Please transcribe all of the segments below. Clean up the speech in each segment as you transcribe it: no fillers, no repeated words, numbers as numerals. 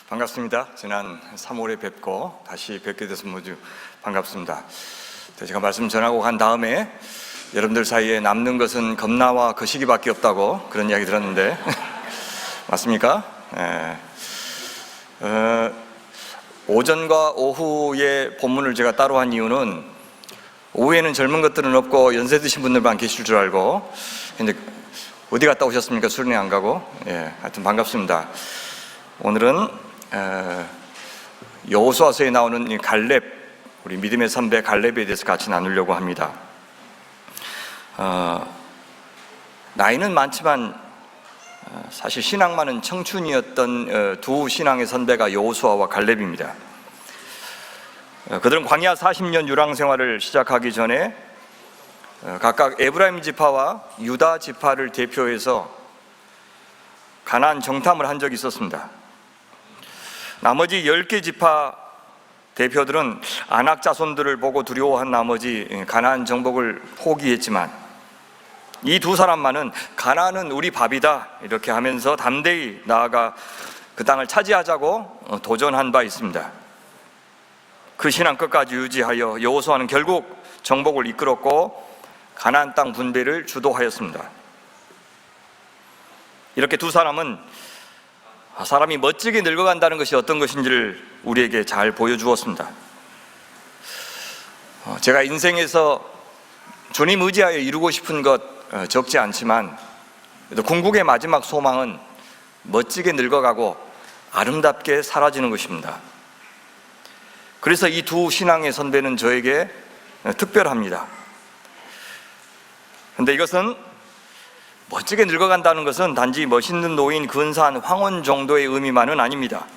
반갑습니다. 지난 3월에 뵙고 다시 뵙게 돼서 모두 반갑습니다. 제가 말씀 전하고 간 다음에 여러분들 사이에 남는 것은 겁나와 거시기밖에 없다고 그런 이야기 들었는데 맞습니까? 오전과 오후에 본문을 제가 따로 한 이유는 오후에는 젊은 것들은 없고 연세 드신 분들만 계실 줄 알고, 근데 어디 갔다 오셨습니까? 수련회 안 가고? 하여튼 반갑습니다. 오늘은 여호수아서에 나오는 이 갈렙, 우리 믿음의 선배 갈렙에 대해서 같이 나누려고 합니다. 나이는 많지만 사실 신앙 많은 청춘이었던 두 신앙의 선배가 여호수아와 갈렙입니다. 그들은 광야 40년 유랑 생활을 시작하기 전에 각각 에브라임 지파와 유다 지파를 대표해서 가나안 정탐을 한 적이 있었습니다. 나머지 10개 지파 대표들은 아낙 자손들을 보고 두려워한 나머지 가나안 정복을 포기했지만, 이 두 사람만은 가나안은 우리 밥이다 이렇게 하면서 담대히 나아가 그 땅을 차지하자고 도전한 바 있습니다. 그 신앙 끝까지 유지하여 여호수아는 결국 정복을 이끌었고 가나안 땅 분배를 주도하였습니다. 이렇게 두 사람은 사람이 멋지게 늙어간다는 것이 어떤 것인지를 우리에게 잘 보여주었습니다. 제가 인생에서 주님 의지하여 이루고 싶은 것 적지 않지만, 그래도 궁극의 마지막 소망은 멋지게 늙어가고 아름답게 사라지는 것입니다. 그래서 이 두 신앙의 선배는 저에게 특별합니다. 그런데 이것은 멋지게 늙어간다는 것은 단지 멋있는 노인, 근사한 황혼 정도의 의미만은 아닙니다.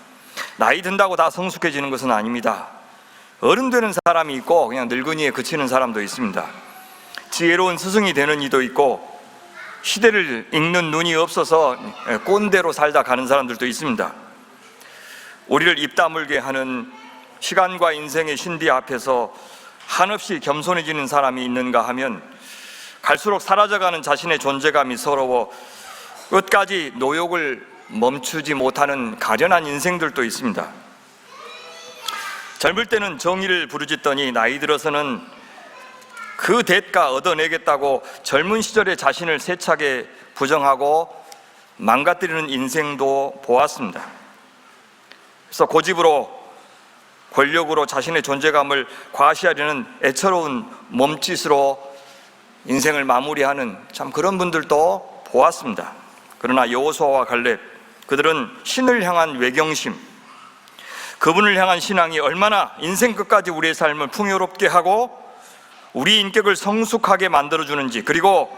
나이 든다고 다 성숙해지는 것은 아닙니다. 어른 되는 사람이 있고 그냥 늙은이에 그치는 사람도 있습니다. 지혜로운 스승이 되는 이도 있고 시대를 읽는 눈이 없어서 꼰대로 살다 가는 사람들도 있습니다. 우리를 입 다물게 하는 시간과 인생의 신비 앞에서 한없이 겸손해지는 사람이 있는가 하면 갈수록 사라져가는 자신의 존재감이 서러워 끝까지 노욕을 멈추지 못하는 가련한 인생들도 있습니다. 젊을 때는 정의를 부르짖더니 나이 들어서는 그 대가 얻어내겠다고 젊은 시절의 자신을 세차게 부정하고 망가뜨리는 인생도 보았습니다. 그래서 고집으로, 권력으로 자신의 존재감을 과시하려는 애처로운 몸짓으로 인생을 마무리하는 참 그런 분들도 보았습니다. 그러나 여호수아와 갈렙, 그들은 신을 향한 외경심, 그분을 향한 신앙이 얼마나 인생 끝까지 우리의 삶을 풍요롭게 하고 우리 인격을 성숙하게 만들어주는지, 그리고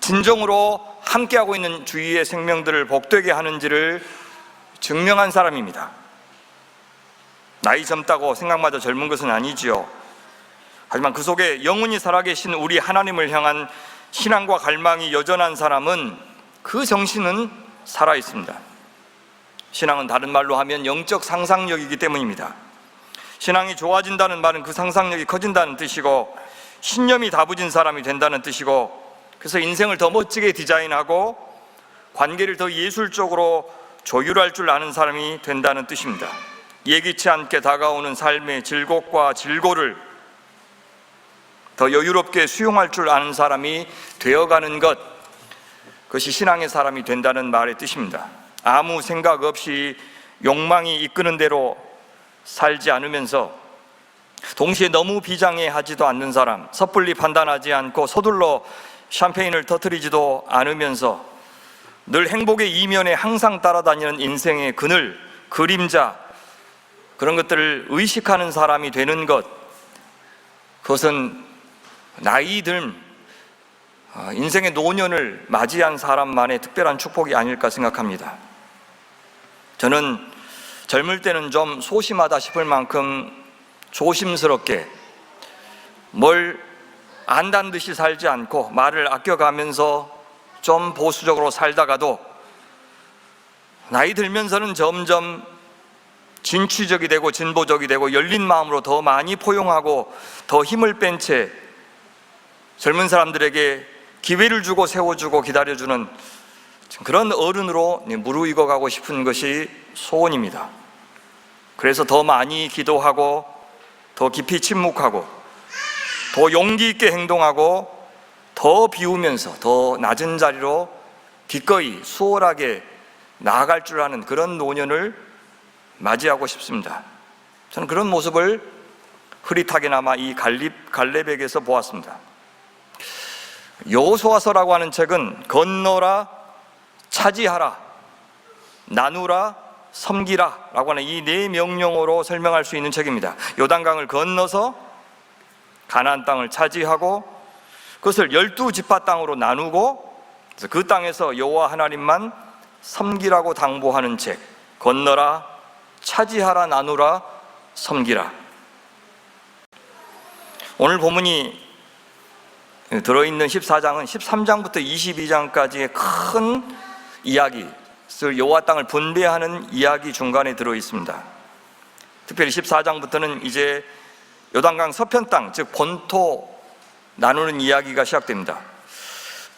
진정으로 함께하고 있는 주위의 생명들을 복되게 하는지를 증명한 사람입니다. 나이 젊다고 생각마저 젊은 것은 아니지요. 하지만 그 속에 영원히 살아계신 우리 하나님을 향한 신앙과 갈망이 여전한 사람은 그 정신은 살아있습니다. 신앙은 다른 말로 하면 영적 상상력이기 때문입니다. 신앙이 좋아진다는 말은 그 상상력이 커진다는 뜻이고, 신념이 다부진 사람이 된다는 뜻이고, 그래서 인생을 더 멋지게 디자인하고 관계를 더 예술적으로 조율할 줄 아는 사람이 된다는 뜻입니다. 예기치 않게 다가오는 삶의 질곡과 질고를 더 여유롭게 수용할 줄 아는 사람이 되어가는 것, 그것이 신앙의 사람이 된다는 말의 뜻입니다. 아무 생각 없이 욕망이 이끄는 대로 살지 않으면서 동시에 너무 비장해하지도 않는 사람, 섣불리 판단하지 않고 서둘러 샴페인을 터뜨리지도 않으면서 늘 행복의 이면에 항상 따라다니는 인생의 그늘, 그림자, 그런 것들을 의식하는 사람이 되는 것, 그것은 나이 든 인생의 노년을 맞이한 사람만의 특별한 축복이 아닐까 생각합니다. 저는 젊을 때는 좀 소심하다 싶을 만큼 조심스럽게 뭘 안다는 듯이 살지 않고 말을 아껴가면서 좀 보수적으로 살다가도 나이 들면서는 점점 진취적이 되고 진보적이 되고 열린 마음으로 더 많이 포용하고 더 힘을 뺀 채 젊은 사람들에게 기회를 주고 세워주고 기다려주는 그런 어른으로 무르익어 가고 싶은 것이 소원입니다. 그래서 더 많이 기도하고 더 깊이 침묵하고 더 용기 있게 행동하고 더 비우면서 더 낮은 자리로 기꺼이 수월하게 나아갈 줄 아는 그런 노년을 맞이하고 싶습니다. 저는 그런 모습을 흐릿하게나마 이 갈렙에게서 보았습니다. 여호수아서라고 하는 책은 건너라, 차지하라, 나누라, 섬기라 라고 하는 이 네 명령어로 설명할 수 있는 책입니다. 요단강을 건너서 가나안 땅을 차지하고 그것을 12지파 땅으로 나누고 그 땅에서 여호와 하나님만 섬기라고 당부하는 책. 건너라, 차지하라, 나누라, 섬기라. 오늘 본문이 들어있는 14장은 13장부터 22장까지의 큰 이야기, 여호와 땅을 분배하는 이야기 중간에 들어있습니다. 특별히 14장부터는 이제 요단강 서편 땅, 즉 본토 나누는 이야기가 시작됩니다.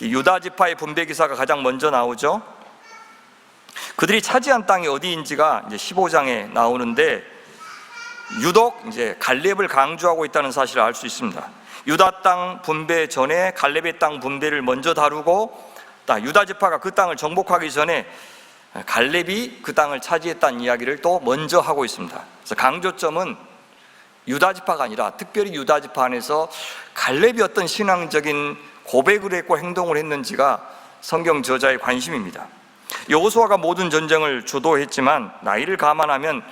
유다 지파의 분배 기사가 가장 먼저 나오죠. 그들이 차지한 땅이 어디인지가 이제 15장에 나오는데 유독 이제 갈렙을 강조하고 있다는 사실을 알 수 있습니다. 유다 땅 분배 전에 갈렙의 땅 분배를 먼저 다루고 유다 지파가 그 땅을 정복하기 전에 갈렙이 그 땅을 차지했다는 이야기를 또 먼저 하고 있습니다. 그래서 강조점은 유다 지파가 아니라 특별히 유다 지파 안에서 갈렙이 어떤 신앙적인 고백을 했고 행동을 했는지가 성경 저자의 관심입니다. 여호수아가 모든 전쟁을 주도했지만 나이를 감안하면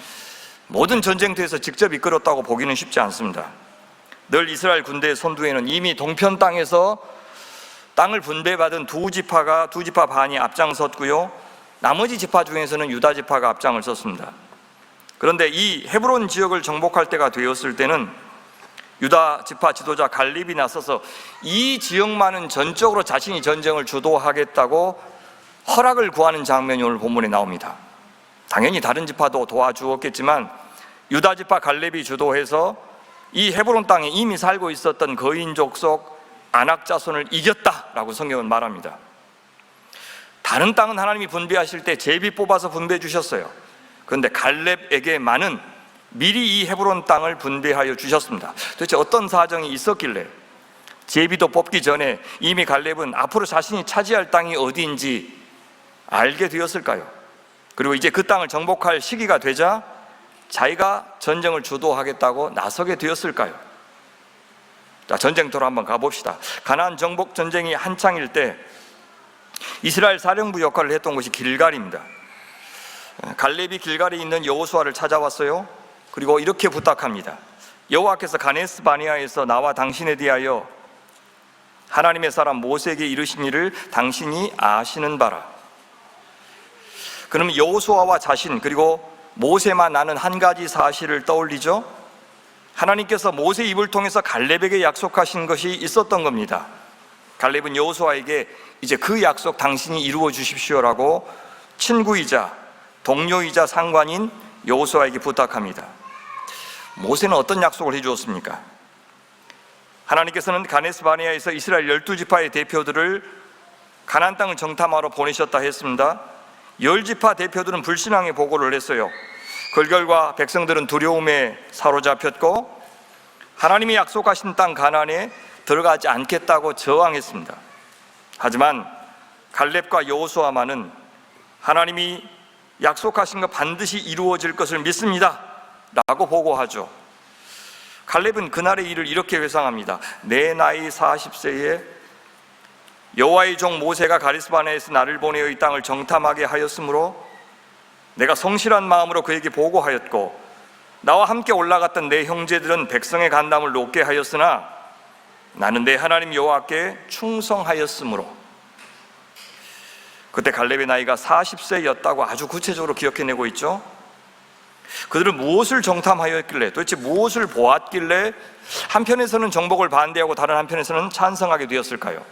모든 전쟁터에서 직접 이끌었다고 보기는 쉽지 않습니다. 늘 이스라엘 군대의 선두에는 이미 동편 땅에서 땅을 분배받은 두 지파 반이 앞장섰고요, 나머지 지파 중에서는 유다 지파가 앞장을 섰습니다. 그런데 이 헤브론 지역을 정복할 때가 되었을 때는 유다 지파 지도자 갈렙이 나서서 이 지역만은 전적으로 자신이 전쟁을 주도하겠다고 허락을 구하는 장면이 오늘 본문에 나옵니다. 당연히 다른 지파도 도와주었겠지만 유다 지파 갈렙이 주도해서 이 헤브론 땅에 이미 살고 있었던 거인족 속 아낙 자손을 이겼다라고 성경은 말합니다. 다른 땅은 하나님이 분배하실 때 제비 뽑아서 분배해 주셨어요. 그런데 갈렙에게만은 미리 이 헤브론 땅을 분배하여 주셨습니다. 도대체 어떤 사정이 있었길래 제비도 뽑기 전에 이미 갈렙은 앞으로 자신이 차지할 땅이 어디인지 알게 되었을까요? 그리고 이제 그 땅을 정복할 시기가 되자 자기가 전쟁을 주도하겠다고 나서게 되었을까요? 자, 전쟁터로 한번 가봅시다. 가나안 정복 전쟁이 한창일 때 이스라엘 사령부 역할을 했던 곳이 길갈입니다. 갈렙이 길갈에 있는 여호수아를 찾아왔어요. 그리고 이렇게 부탁합니다. 여호와께서 가데스 바네아에서 나와 당신에 대하여 하나님의 사람 모세에게 이르신 일을 당신이 아시는 바라. 그러면 여호수아와 자신 그리고 모세만 아는 한 가지 사실을 떠올리죠. 하나님께서 모세 입을 통해서 갈렙에게 약속하신 것이 있었던 겁니다. 갈렙은 여호수아에게 이제 그 약속 당신이 이루어 주십시오라고 친구이자 동료이자 상관인 여호수아에게 부탁합니다. 모세는 어떤 약속을 해주었습니까? 하나님께서는 가데스 바네아에서 이스라엘 12지파의 대표들을 가나안 땅을 정탐하러 보내셨다 했습니다. 10지파 대표들은 불신앙의 보고를 했어요. 그 결과 백성들은 두려움에 사로잡혔고 하나님이 약속하신 땅 가나안에 들어가지 않겠다고 저항했습니다. 하지만 갈렙과 여호수아만은 하나님이 약속하신 것 반드시 이루어질 것을 믿습니다 라고 보고하죠. 갈렙은 그날의 일을 이렇게 회상합니다. 내 나이 40세에 여호와의 종 모세가 가데스 바네아에서 나를 보내어 이 땅을 정탐하게 하였으므로 내가 성실한 마음으로 그에게 보고하였고 나와 함께 올라갔던 내 형제들은 백성의 간담을 높게 하였으나 나는 내 하나님 여호와께 충성하였으므로. 그때 갈렙의 나이가 40세였다고 아주 구체적으로 기억해내고 있죠. 그들은 무엇을 정탐하였길래, 도대체 무엇을 보았길래 한편에서는 정복을 반대하고 다른 한편에서는 찬성하게 되었을까요?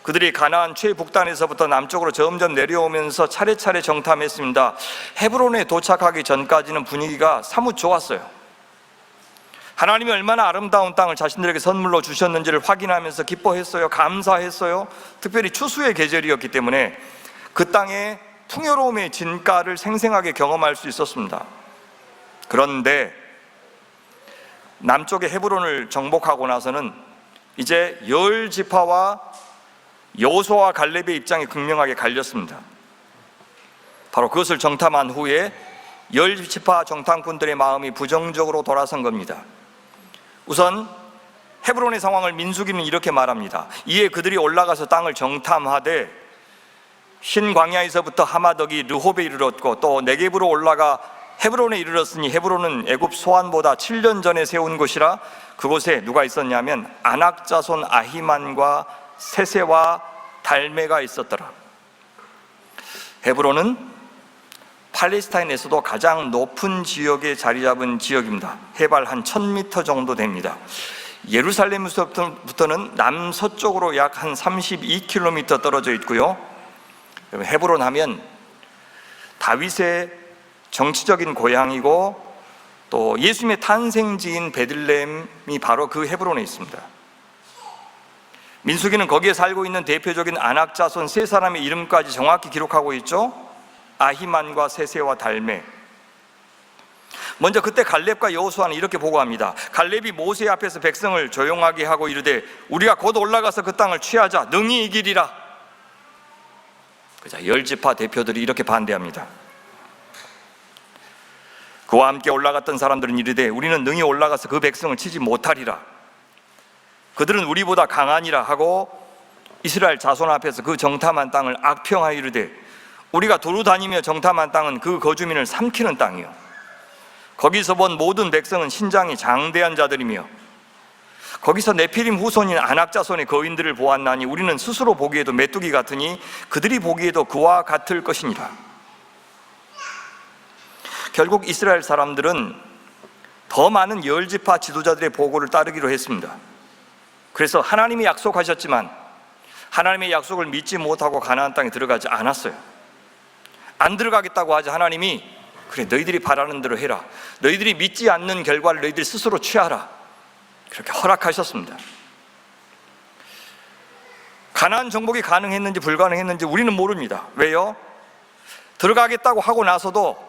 그들이 가나안 최북단에서부터 남쪽으로 점점 내려오면서 차례차례 정탐했습니다. 헤브론에 도착하기 전까지는 분위기가 사뭇 좋았어요. 하나님이 얼마나 아름다운 땅을 자신들에게 선물로 주셨는지를 확인하면서 기뻐했어요. 감사했어요. 특별히 추수의 계절이었기 때문에 그 땅에 풍요로움의 진가를 생생하게 경험할 수 있었습니다. 그런데 남쪽의 헤브론을 정복하고 나서는 이제 열 지파와 여호수아와 갈렙의 입장이 극명하게 갈렸습니다. 바로 그것을 정탐한 후에 열 지파 정탐꾼들의 마음이 부정적으로 돌아선 겁니다. 우선 헤브론의 상황을 민수기는 이렇게 말합니다. 이에 그들이 올라가서 땅을 정탐하되 흰 광야에서부터 하마더기 르홉에 이르렀고 또 네겝으로 올라가 헤브론에 이르렀으니 헤브론은 애굽 소안보다 7년 전에 세운 곳이라 그곳에 누가 있었냐면 아낙 자손 아히만과 세세와 달메가 있었더라. 헤브론은 팔레스타인에서도 가장 높은 지역에 자리 잡은 지역입니다. 해발 한 1000m 정도 됩니다. 예루살렘부터는 남서쪽으로 약 한 32km 떨어져 있고요. 헤브론 하면 다윗의 정치적인 고향이고 또 예수님의 탄생지인 베들레헴이 바로 그 헤브론에 있습니다. 민수기는 거기에 살고 있는 대표적인 아낙 자손 세 사람의 이름까지 정확히 기록하고 있죠. 아히만과 세세와 달메. 먼저 그때 갈렙과 여호수아는 이렇게 보고합니다. 갈렙이 모세 앞에서 백성을 조용하게 하고 이르되 우리가 곧 올라가서 그 땅을 취하자 능히 이기리라. 그자 열 지파 대표들이 이렇게 반대합니다. 그와 함께 올라갔던 사람들은 이르되 우리는 능히 올라가서 그 백성을 치지 못하리라. 그들은 우리보다 강하니라 하고 이스라엘 자손 앞에서 그 정탐한 땅을 악평하여 이르되 우리가 도로 다니며 정탐한 땅은 그 거주민을 삼키는 땅이요 거기서 본 모든 백성은 신장이 장대한 자들이며 거기서 네피림 후손인 아낙 자손의 거인들을 보았나니 우리는 스스로 보기에도 메뚜기 같으니 그들이 보기에도 그와 같을 것이니라. 결국 이스라엘 사람들은 더 많은 열 지파 지도자들의 보고를 따르기로 했습니다. 그래서 하나님이 약속하셨지만 하나님의 약속을 믿지 못하고 가나안 땅에 들어가지 않았어요. 안 들어가겠다고 하자 하나님이 그래 너희들이 바라는 대로 해라. 너희들이 믿지 않는 결과를 너희들이 스스로 취하라. 그렇게 허락하셨습니다. 가나안 정복이 가능했는지 불가능했는지 우리는 모릅니다. 왜요? 들어가겠다고 하고 나서도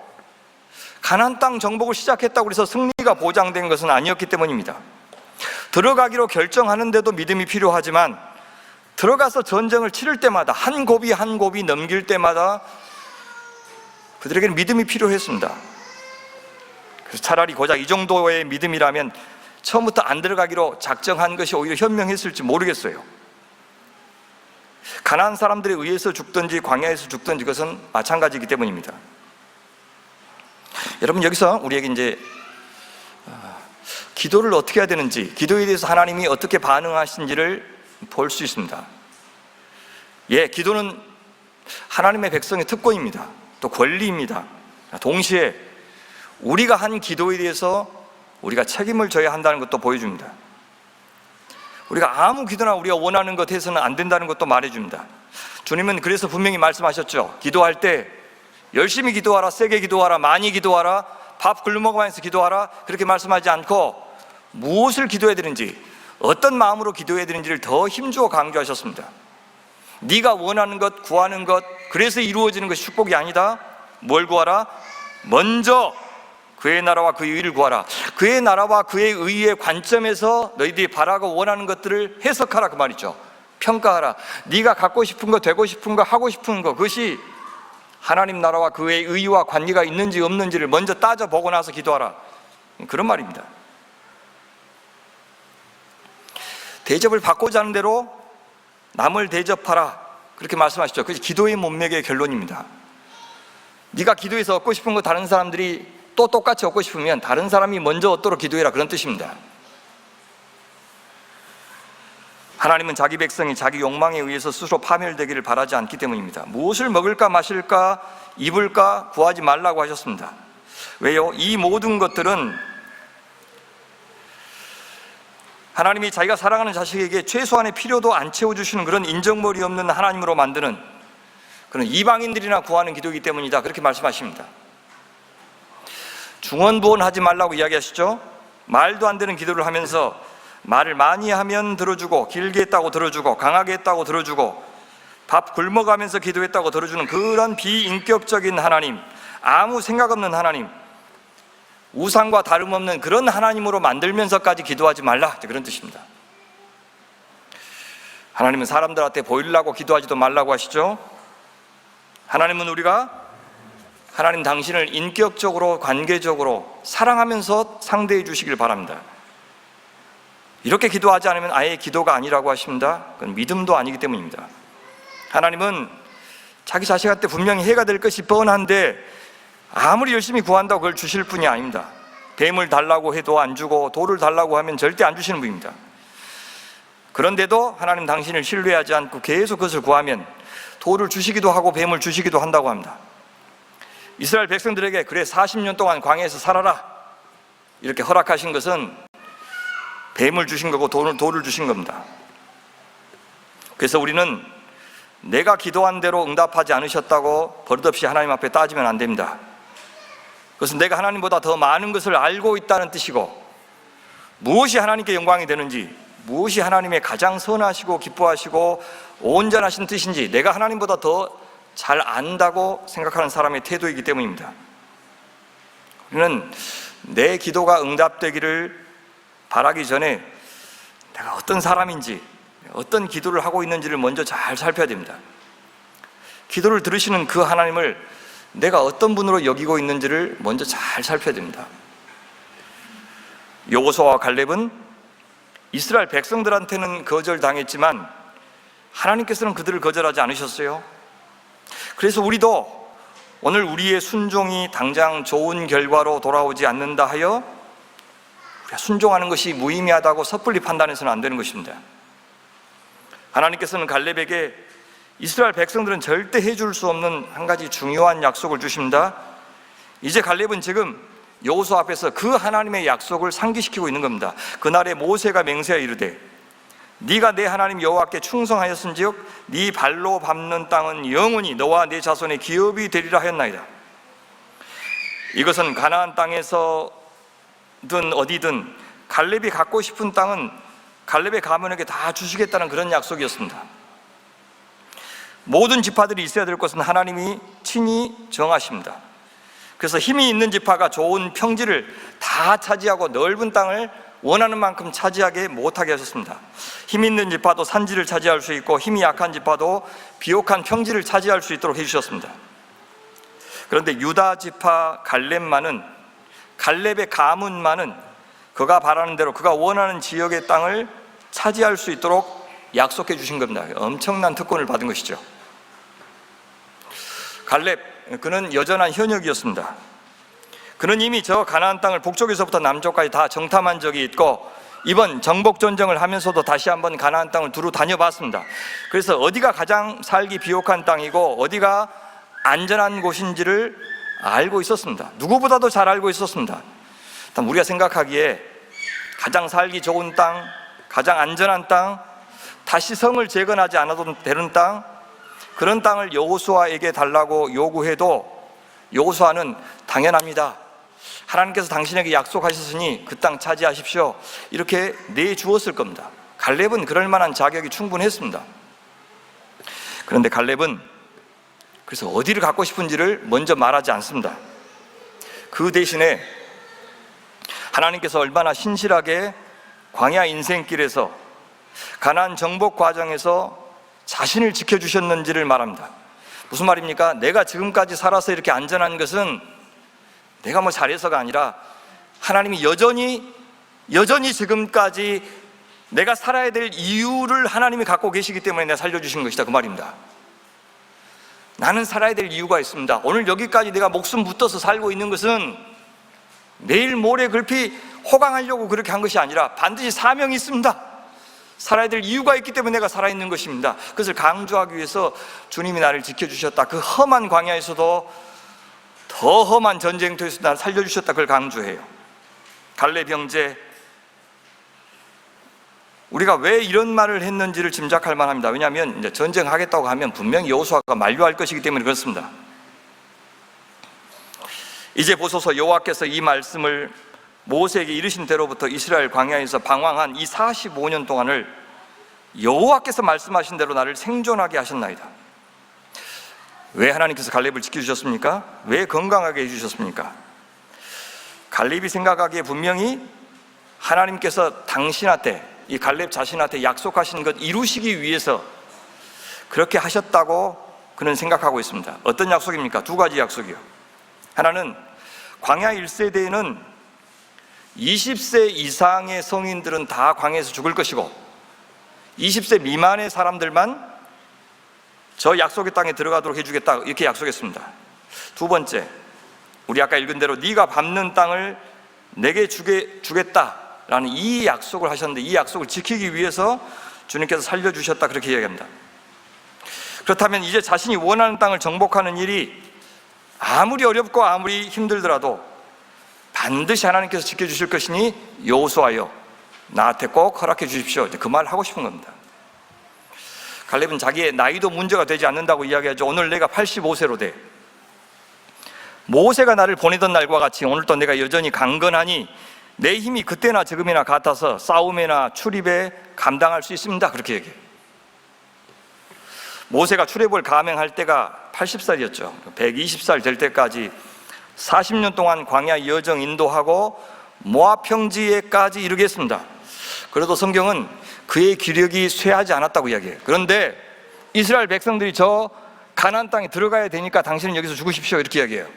가나안 땅 정복을 시작했다고 해서 승리가 보장된 것은 아니었기 때문입니다. 들어가기로 결정하는데도 믿음이 필요하지만 들어가서 전쟁을 치를 때마다 한 고비 한 고비 넘길 때마다 그들에게는 믿음이 필요했습니다. 그래서 차라리 고작 이 정도의 믿음이라면 처음부터 안 들어가기로 작정한 것이 오히려 현명했을지 모르겠어요. 가나안 사람들에 의해서 죽든지 광야에서 죽든지 그것은 마찬가지이기 때문입니다. 여러분 여기서 우리에게 이제 기도를 어떻게 해야 되는지, 기도에 대해서 하나님이 어떻게 반응하신지를 볼 수 있습니다. 기도는 하나님의 백성의 특권입니다. 또 권리입니다. 동시에 우리가 한 기도에 대해서 우리가 책임을 져야 한다는 것도 보여줍니다. 우리가 아무 기도나 우리가 원하는 것 해서는 안 된다는 것도 말해줍니다. 주님은 그래서 분명히 말씀하셨죠. 기도할 때 열심히 기도하라, 세게 기도하라, 많이 기도하라, 밥 굶어가면서 기도하라 그렇게 말씀하지 않고 무엇을 기도해야 되는지, 어떤 마음으로 기도해야 되는지를 더 힘주어 강조하셨습니다. 네가 원하는 것, 구하는 것, 그래서 이루어지는 것이 축복이 아니다. 뭘 구하라? 먼저 그의 나라와 그의 의를 구하라. 그의 나라와 그의 의의 관점에서 너희들이 바라고 원하는 것들을 해석하라 그 말이죠. 평가하라. 네가 갖고 싶은 거, 되고 싶은 거, 하고 싶은 거, 그것이 하나님 나라와 그의 의와 관계가 있는지 없는지를 먼저 따져보고 나서 기도하라. 그런 말입니다. 대접을 받고자 하는 대로 남을 대접하라 그렇게 말씀하시죠. 그것이 기도의 문맥의 결론입니다. 네가 기도해서 얻고 싶은 거 다른 사람들이 또 똑같이 얻고 싶으면 다른 사람이 먼저 얻도록 기도해라 그런 뜻입니다. 하나님은 자기 백성이 자기 욕망에 의해서 스스로 파멸되기를 바라지 않기 때문입니다. 무엇을 먹을까 마실까 입을까 구하지 말라고 하셨습니다. 왜요? 이 모든 것들은 하나님이 자기가 사랑하는 자식에게 최소한의 필요도 안 채워주시는 그런 인정머리 없는 하나님으로 만드는 그런 이방인들이나 구하는 기도이기 때문이다 그렇게 말씀하십니다. 중언부언하지 말라고 이야기하시죠. 말도 안 되는 기도를 하면서 말을 많이 하면 들어주고 길게 했다고 들어주고 강하게 했다고 들어주고 밥 굶어가면서 기도했다고 들어주는 그런 비인격적인 하나님, 아무 생각 없는 하나님, 우상과 다름없는 그런 하나님으로 만들면서까지 기도하지 말라, 그런 뜻입니다. 하나님은 사람들한테 보이려고 기도하지도 말라고 하시죠. 하나님은 우리가 하나님 당신을 인격적으로 관계적으로 사랑하면서 상대해 주시길 바랍니다. 이렇게 기도하지 않으면 아예 기도가 아니라고 하십니다. 그건 믿음도 아니기 때문입니다. 하나님은 자기 자식한테 분명히 해가 될 것이 뻔한데 아무리 열심히 구한다고 그걸 주실 분이 아닙니다. 뱀을 달라고 해도 안 주고 돌을 달라고 하면 절대 안 주시는 분입니다. 그런데도 하나님 당신을 신뢰하지 않고 계속 그것을 구하면 돌을 주시기도 하고 뱀을 주시기도 한다고 합니다. 이스라엘 백성들에게 그래 40년 동안 광야에서 살아라 이렇게 허락하신 것은 뱀을 주신 거고 돌을 주신 겁니다. 그래서 우리는 내가 기도한 대로 응답하지 않으셨다고 버릇없이 하나님 앞에 따지면 안 됩니다. 그것은 내가 하나님보다 더 많은 것을 알고 있다는 뜻이고, 무엇이 하나님께 영광이 되는지, 무엇이 하나님의 가장 선하시고 기뻐하시고 온전하신 뜻인지 내가 하나님보다 더 잘 안다고 생각하는 사람의 태도이기 때문입니다. 우리는 내 기도가 응답되기를 바라기 전에 내가 어떤 사람인지, 어떤 기도를 하고 있는지를 먼저 잘 살펴야 됩니다. 기도를 들으시는 그 하나님을 내가 어떤 분으로 여기고 있는지를 먼저 잘 살펴야 됩니다. 여호수아와 갈렙은 이스라엘 백성들한테는 거절당했지만 하나님께서는 그들을 거절하지 않으셨어요. 그래서 우리도 오늘 우리의 순종이 당장 좋은 결과로 돌아오지 않는다 하여 우리가 순종하는 것이 무의미하다고 섣불리 판단해서는 안 되는 것입니다. 하나님께서는 갈렙에게 이스라엘 백성들은 절대 해줄 수 없는 한 가지 중요한 약속을 주십니다. 이제 갈렙은 지금 여호수아 앞에서 그 하나님의 약속을 상기시키고 있는 겁니다. 그날에 모세가 맹세하여 이르되 네가 내 하나님 여호와께 충성하였은즉 네 발로 밟는 땅은 영원히 너와 네 자손의 기업이 되리라 하였나이다. 이것은 가나안 땅에서든 어디든 갈렙이 갖고 싶은 땅은 갈렙의 가문에게 다 주시겠다는 그런 약속이었습니다. 모든 지파들이 있어야 될 것은 하나님이 친히 정하십니다. 그래서 힘이 있는 지파가 좋은 평지를 다 차지하고 넓은 땅을 원하는 만큼 차지하게 못하게 하셨습니다. 힘 있는 지파도 산지를 차지할 수 있고 힘이 약한 지파도 비옥한 평지를 차지할 수 있도록 해주셨습니다. 그런데 유다 지파 갈렙의 가문만은 그가 바라는 대로 그가 원하는 지역의 땅을 차지할 수 있도록 약속해 주신 겁니다. 엄청난 특권을 받은 것이죠. 갈렙, 그는 여전한 현역이었습니다. 그는 이미 저 가나안 땅을 북쪽에서부터 남쪽까지 다 정탐한 적이 있고 이번 정복전쟁을 하면서도 다시 한번 가나안 땅을 두루 다녀봤습니다. 그래서 어디가 가장 살기 비옥한 땅이고 어디가 안전한 곳인지를 알고 있었습니다. 누구보다도 잘 알고 있었습니다. 우리가 생각하기에 가장 살기 좋은 땅, 가장 안전한 땅, 다시 성을 재건하지 않아도 되는 땅, 그런 땅을 여호수아에게 달라고 요구해도 여호수아는 당연합니다. 하나님께서 당신에게 약속하셨으니 그 땅 차지하십시오. 이렇게 내주었을 겁니다. 갈렙은 그럴 만한 자격이 충분했습니다. 그런데 갈렙은 그래서 어디를 갖고 싶은지를 먼저 말하지 않습니다. 그 대신에 하나님께서 얼마나 신실하게 광야 인생길에서 가나안 정복 과정에서 자신을 지켜주셨는지를 말합니다. 무슨 말입니까? 내가 지금까지 살아서 이렇게 안전한 것은 내가 뭐 잘해서가 아니라 하나님이 여전히 지금까지 내가 살아야 될 이유를 하나님이 갖고 계시기 때문에 내가 살려주신 것이다, 그 말입니다. 나는 살아야 될 이유가 있습니다. 오늘 여기까지 내가 목숨 붙어서 살고 있는 것은 내일 모레 급히 호강하려고 그렇게 한 것이 아니라 반드시 사명이 있습니다. 살아야 될 이유가 있기 때문에 내가 살아있는 것입니다. 그것을 강조하기 위해서 주님이 나를 지켜주셨다. 그 험한 광야에서도 더 험한 전쟁터에서 나를 살려주셨다. 그걸 강조해요. 갈렙 형제, 우리가 왜 이런 말을 했는지를 짐작할 만합니다. 왜냐하면 이제 전쟁하겠다고 하면 분명히 여호수아가 만류할 것이기 때문에 그렇습니다. 이제 보소서, 여호와께서 이 말씀을 모세에게 이르신 대로부터 이스라엘 광야에서 방황한 이 45년 동안을 여호와께서 말씀하신 대로 나를 생존하게 하셨나이다. 왜 하나님께서 갈렙을 지켜주셨습니까? 왜 건강하게 해주셨습니까? 갈렙이 생각하기에 분명히 하나님께서 당신한테, 이 갈렙 자신한테 약속하신 것 이루시기 위해서 그렇게 하셨다고 그는 생각하고 있습니다. 어떤 약속입니까? 두 가지 약속이요. 하나는 광야 1세대에는 20세 이상의 성인들은 다 광야에서 죽을 것이고 20세 미만의 사람들만 저 약속의 땅에 들어가도록 해주겠다, 이렇게 약속했습니다. 두 번째, 우리 아까 읽은 대로 네가 밟는 땅을 내게 주겠다라는 이 약속을 하셨는데, 이 약속을 지키기 위해서 주님께서 살려주셨다, 그렇게 이야기합니다. 그렇다면 이제 자신이 원하는 땅을 정복하는 일이 아무리 어렵고 아무리 힘들더라도 반드시 하나님께서 지켜주실 것이니 여호수아여 나한테 꼭 허락해 주십시오, 그 말을 하고 싶은 겁니다. 갈렙은 자기의 나이도 문제가 되지 않는다고 이야기하죠. 오늘 내가 85세로 돼. 모세가 나를 보내던 날과 같이 오늘도 내가 여전히 강건하니 내 힘이 그때나 지금이나 같아서 싸움이나 출입에 감당할 수 있습니다, 그렇게 얘기해요. 모세가 출애굽을 감행할 때가 80살이었죠. 120살 될 때까지 40년 동안 광야 여정 인도하고 모압 평지에까지 이르겠습니다. 그래도 성경은 그의 기력이 쇠하지 않았다고 이야기해요. 그런데 이스라엘 백성들이 저 가나안 땅에 들어가야 되니까 당신은 여기서 죽으십시오, 이렇게 이야기해요.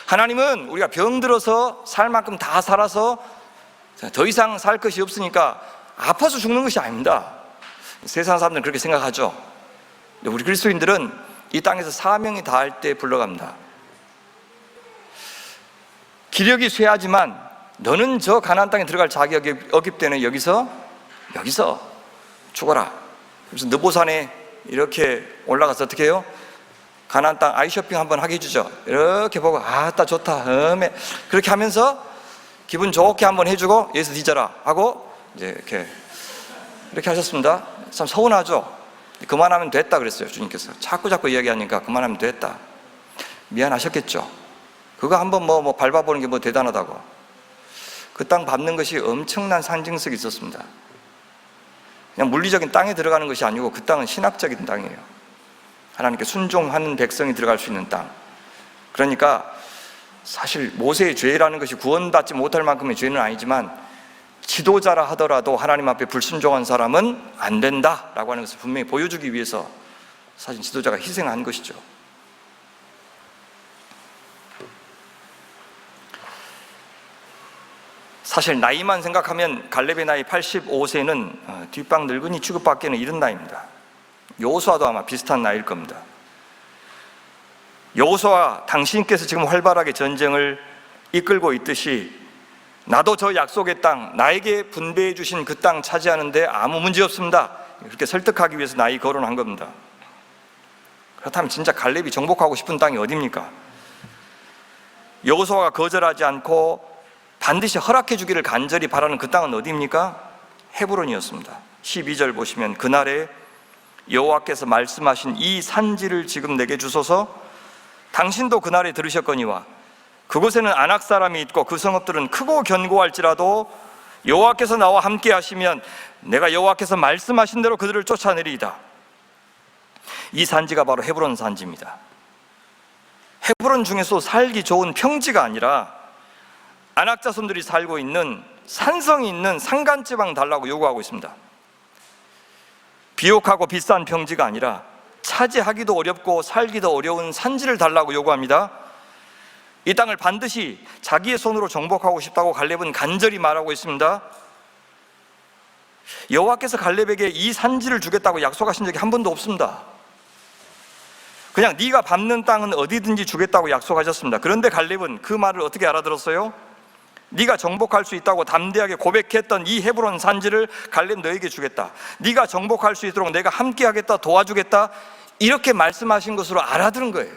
하나님은 우리가 병들어서 살 만큼 다 살아서 더 이상 살 것이 없으니까 아파서 죽는 것이 아닙니다. 세상 사람들은 그렇게 생각하죠. 우리 그리스도인들은 이 땅에서 사명이 다할 때 불러갑니다. 기력이 쇠하지만 너는 저 가나안 땅에 들어갈 자격이 없기 때문에 여기서 죽어라. 그래서 느보산에 이렇게 올라가서 어떻게 해요? 가나안 땅 아이쇼핑 한번 하게 해주죠. 이렇게 보고 아따 좋다, 그렇게 하면서 기분 좋게 한번 해주고 여기서 뒤져라 하고 이제 이렇게 하셨습니다. 참 서운하죠. 그만하면 됐다 그랬어요. 주님께서 자꾸 이야기하니까 그만하면 됐다. 미안하셨겠죠. 그거 한번 뭐 밟아보는 게 뭐 대단하다고. 그 땅 밟는 것이 엄청난 상징성이 있었습니다. 그냥 물리적인 땅에 들어가는 것이 아니고 그 땅은 신학적인 땅이에요. 하나님께 순종하는 백성이 들어갈 수 있는 땅. 그러니까 사실 모세의 죄라는 것이 구원받지 못할 만큼의 죄는 아니지만 지도자라 하더라도 하나님 앞에 불순종한 사람은 안 된다라고 하는 것을 분명히 보여주기 위해서 사실 지도자가 희생한 것이죠. 사실 나이만 생각하면 갈렙의 나이 85세는 뒷방 늙은이 취급받기에는 이른 나이입니다. 여호수아도 아마 비슷한 나이일 겁니다. 여호수아, 당신께서 지금 활발하게 전쟁을 이끌고 있듯이 나도 저 약속의 땅, 나에게 분배해 주신 그 땅 차지하는데 아무 문제 없습니다, 그렇게 설득하기 위해서 나이 거론한 겁니다. 그렇다면 진짜 갈렙이 정복하고 싶은 땅이 어디입니까? 여호수아가 거절하지 않고 반드시 허락해 주기를 간절히 바라는 그 땅은 어디입니까? 헤브론이었습니다. 12절 보시면 그날에 여호와께서 말씀하신 이 산지를 지금 내게 주소서. 당신도 그날에 들으셨거니와 그곳에는 아낙 사람이 있고 그 성읍들은 크고 견고할지라도 여호와께서 나와 함께 하시면 내가 여호와께서 말씀하신 대로 그들을 쫓아내리이다. 이 산지가 바로 헤브론 산지입니다. 헤브론 중에서 살기 좋은 평지가 아니라 아낙 자손들이 살고 있는 산성이 있는 산간지방 달라고 요구하고 있습니다. 비옥하고 비싼 평지가 아니라 차지하기도 어렵고 살기도 어려운 산지를 달라고 요구합니다. 이 땅을 반드시 자기의 손으로 정복하고 싶다고 갈렙은 간절히 말하고 있습니다. 여호와께서 갈렙에게 이 산지를 주겠다고 약속하신 적이 한 번도 없습니다. 그냥 네가 밟는 땅은 어디든지 주겠다고 약속하셨습니다. 그런데 갈렙은 그 말을 어떻게 알아들었어요? 네가 정복할 수 있다고 담대하게 고백했던 이 헤브론 산지를 갈렙 너에게 주겠다, 네가 정복할 수 있도록 내가 함께 하겠다, 도와주겠다, 이렇게 말씀하신 것으로 알아들은 거예요.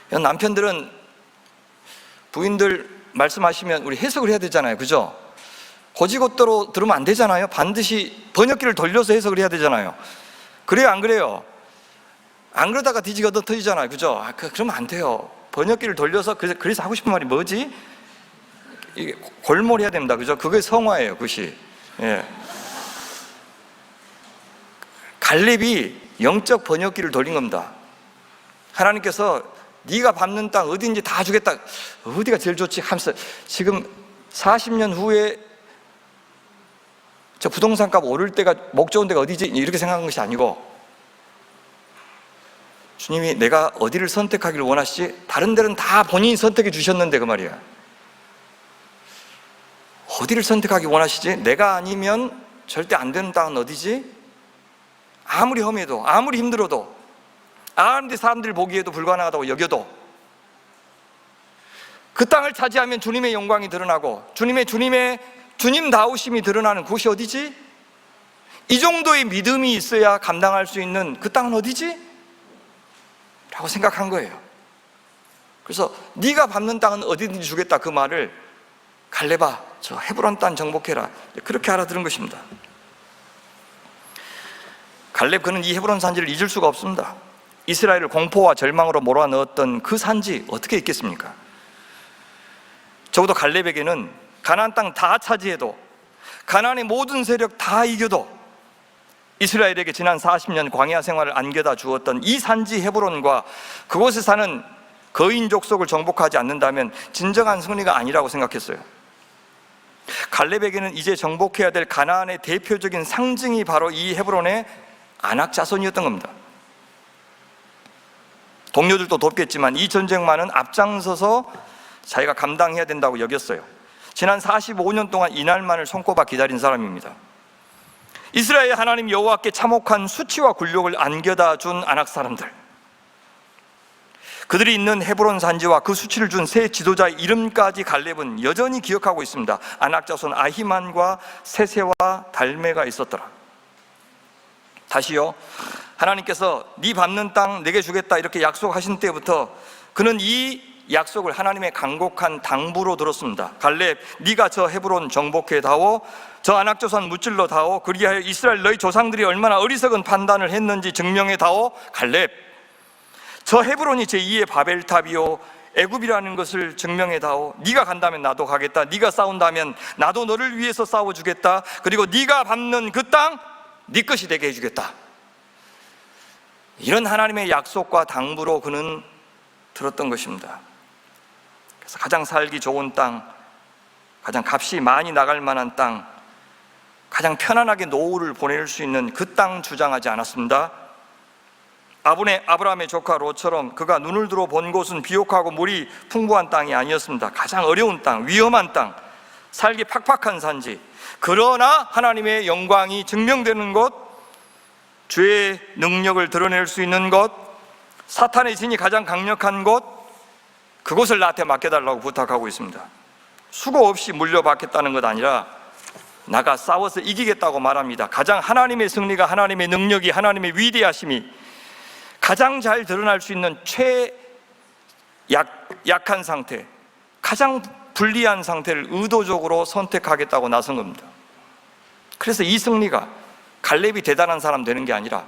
남편들은 부인들 말씀하시면 우리 해석을 해야 되잖아요, 그죠? 고지고대로 들으면 안 되잖아요. 반드시 번역기를 돌려서 해석을 해야 되잖아요. 그래요, 안 그래요? 안 그러다가 뒤지거든 터지잖아요, 그죠? 그러면 안 돼요. 번역기를 돌려서, 그래서 하고 싶은 말이 뭐지? 이게 골몰해야 됩니다, 그죠? 그게 성화예요, 그것이. 예. 갈렙이 영적 번역기를 돌린 겁니다. 하나님께서 네가 밟는 땅 어딘지 다 주겠다. 어디가 제일 좋지? 하면서 지금 40년 후에 저 부동산 값 오를 때가 목 좋은 데가 어디지? 이렇게 생각한 것이 아니고, 주님이 내가 어디를 선택하기를 원하시지? 다른 데는 다 본인이 선택해 주셨는데 그 말이야. 어디를 선택하기 원하시지? 내가 아니면 절대 안 되는 땅은 어디지? 아무리 험해도, 아무리 힘들어도, 아무리 사람들이 보기에도 불가능하다고 여겨도 그 땅을 차지하면 주님의 영광이 드러나고 주님다우심이 드러나는 곳이 어디지? 이 정도의 믿음이 있어야 감당할 수 있는 그 땅은 어디지? 라고 생각한 거예요. 그래서 네가 밟는 땅은 어디든지 주겠다, 그 말을 갈렙아 저 헤브론 땅 정복해라, 그렇게 알아들은 것입니다. 갈렙 그는 이 헤브론 산지를 잊을 수가 없습니다. 이스라엘을 공포와 절망으로 몰아넣었던 그 산지 어떻게 잊겠습니까? 적어도 갈렙에게는 가나안 땅 다 차지해도, 가나안의 모든 세력 다 이겨도 이스라엘에게 지난 40년 광야 생활을 안겨다 주었던 이 산지 헤브론과 그곳에 사는 거인 족속을 정복하지 않는다면 진정한 승리가 아니라고 생각했어요. 갈렙에게는 이제 정복해야 될 가나안의 대표적인 상징이 바로 이 헤브론의 아낙 자손이었던 겁니다. 동료들도 돕겠지만 이 전쟁만은 앞장서서 자기가 감당해야 된다고 여겼어요. 지난 45년 동안 이날만을 손꼽아 기다린 사람입니다. 이스라엘 하나님 여호와께 참혹한 수치와 굴욕을 안겨다 준 아낙 사람들, 그들이 있는 헤브론 산지와 그 수치를 준 세 지도자의 이름까지 갈렙은 여전히 기억하고 있습니다. 아낙 자손 아히만과 세세와 달메가 있었더라. 다시요, 하나님께서 네 밟는 땅 내게 주겠다 이렇게 약속하신 때부터 그는 이 약속을 하나님의 간곡한 당부로 들었습니다. 갈렙, 네가 저 헤브론 정복해다오, 저 아낙 자손 무찔러다오, 그리하여 이스라엘 너희 조상들이 얼마나 어리석은 판단을 했는지 증명해다오. 갈렙, 저 헤브론이 제2의 바벨탑이요 애굽이라는 것을 증명해다오. 네가 간다면 나도 가겠다, 네가 싸운다면 나도 너를 위해서 싸워주겠다, 그리고 네가 밟는 그 땅 네 것이 되게 해주겠다. 이런 하나님의 약속과 당부로 그는 들었던 것입니다. 그래서 가장 살기 좋은 땅, 가장 값이 많이 나갈 만한 땅, 가장 편안하게 노후를 보낼 수 있는 그 땅 주장하지 않았습니다. 아브라함의 조카 롯처럼 그가 눈을 들어 본 곳은 비옥하고 물이 풍부한 땅이 아니었습니다. 가장 어려운 땅, 위험한 땅, 살기 팍팍한 산지, 그러나 하나님의 영광이 증명되는 곳, 죄의 능력을 드러낼 수 있는 곳, 사탄의 진이 가장 강력한 곳, 그곳을 나한테 맡겨달라고 부탁하고 있습니다. 수고 없이 물려받겠다는 것 아니라 나가 싸워서 이기겠다고 말합니다. 가장 하나님의 승리가, 하나님의 능력이, 하나님의 위대하심이 가장 잘 드러날 수 있는 약한 상태, 가장 불리한 상태를 의도적으로 선택하겠다고 나선 겁니다. 그래서 이 승리가 갈렙이 대단한 사람 되는 게 아니라,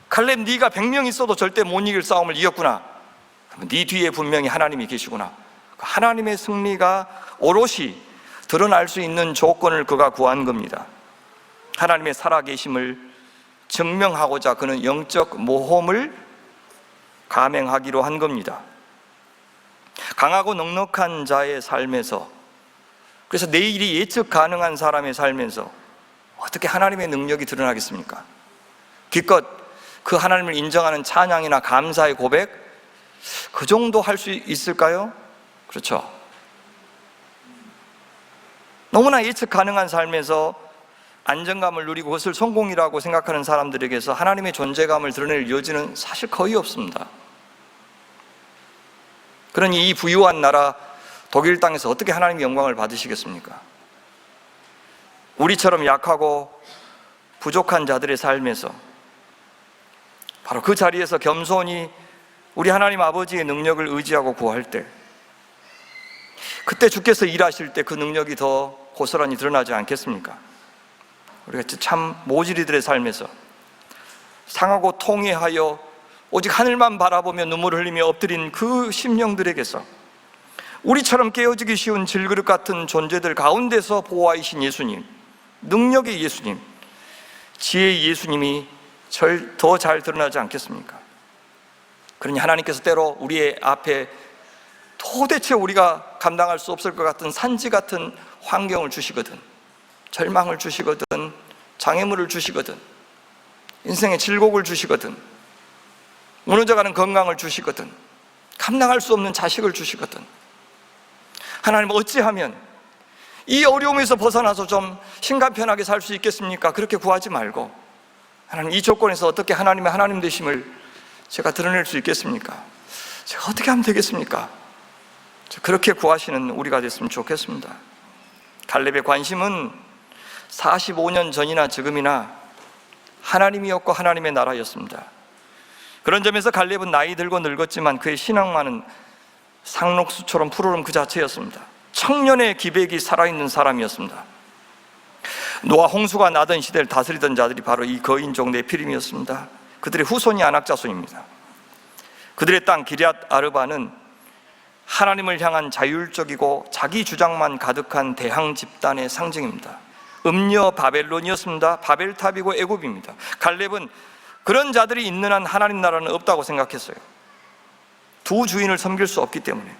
갈렙 네가 100명 있어도 절대 못 이길 싸움을 이겼구나, 네 뒤에 분명히 하나님이 계시구나, 하나님의 승리가 오롯이 드러날 수 있는 조건을 그가 구한 겁니다. 하나님의 살아계심을 증명하고자 그는 영적 모험을 감행하기로 한 겁니다. 강하고 넉넉한 자의 삶에서, 그래서 내일이 예측 가능한 사람의 삶에서 어떻게 하나님의 능력이 드러나겠습니까? 기껏 그 하나님을 인정하는 찬양이나 감사의 고백, 그 정도 할 수 있을까요? 그렇죠. 너무나 예측 가능한 삶에서 안정감을 누리고 그것을 성공이라고 생각하는 사람들에게서 하나님의 존재감을 드러낼 여지는 사실 거의 없습니다. 그러니 이 부유한 나라 독일 땅에서 어떻게 하나님의 영광을 받으시겠습니까? 우리처럼 약하고 부족한 자들의 삶에서 바로 그 자리에서 겸손히 우리 하나님 아버지의 능력을 의지하고 구할 때, 그때 주께서 일하실 때 그 능력이 더 고스란히 드러나지 않겠습니까? 우리가 참 모질이들의 삶에서 상하고 통회하여 오직 하늘만 바라보며 눈물을 흘리며 엎드린 그 심령들에게서 우리처럼 깨어지기 쉬운 질그릇 같은 존재들 가운데서 보호하신 예수님, 능력의 예수님, 지혜의 예수님이 더 잘 드러나지 않겠습니까? 그러니 하나님께서 때로 우리의 앞에 도대체 우리가 감당할 수 없을 것 같은 산지 같은 환경을 주시거든, 절망을 주시거든, 장애물을 주시거든, 인생의 질곡을 주시거든, 무너져가는 건강을 주시거든, 감당할 수 없는 자식을 주시거든. 하나님, 어찌하면 이 어려움에서 벗어나서 좀 심간편하게 살 수 있겠습니까? 그렇게 구하지 말고, 하나님, 이 조건에서 어떻게 하나님의 하나님 되심을 제가 드러낼 수 있겠습니까? 제가 어떻게 하면 되겠습니까? 그렇게 구하시는 우리가 됐으면 좋겠습니다. 갈렙의 관심은 45년 전이나 지금이나 하나님이었고 하나님의 나라였습니다. 그런 점에서 갈렙은 나이 들고 늙었지만 그의 신앙만은 상록수처럼 푸르름 그 자체였습니다. 청년의 기백이 살아있는 사람이었습니다. 노아 홍수가 나던 시대를 다스리던 자들이 바로 이 거인족 네피림이었습니다. 그들의 후손이 아낙자손입니다. 그들의 땅 기럇 아르바는 하나님을 향한 자율적이고 자기 주장만 가득한 대항 집단의 상징입니다. 음녀 바벨론이었습니다. 바벨탑이고 애굽입니다. 갈렙은 그런 자들이 있는 한 하나님 나라는 없다고 생각했어요. 두 주인을 섬길 수 없기 때문에,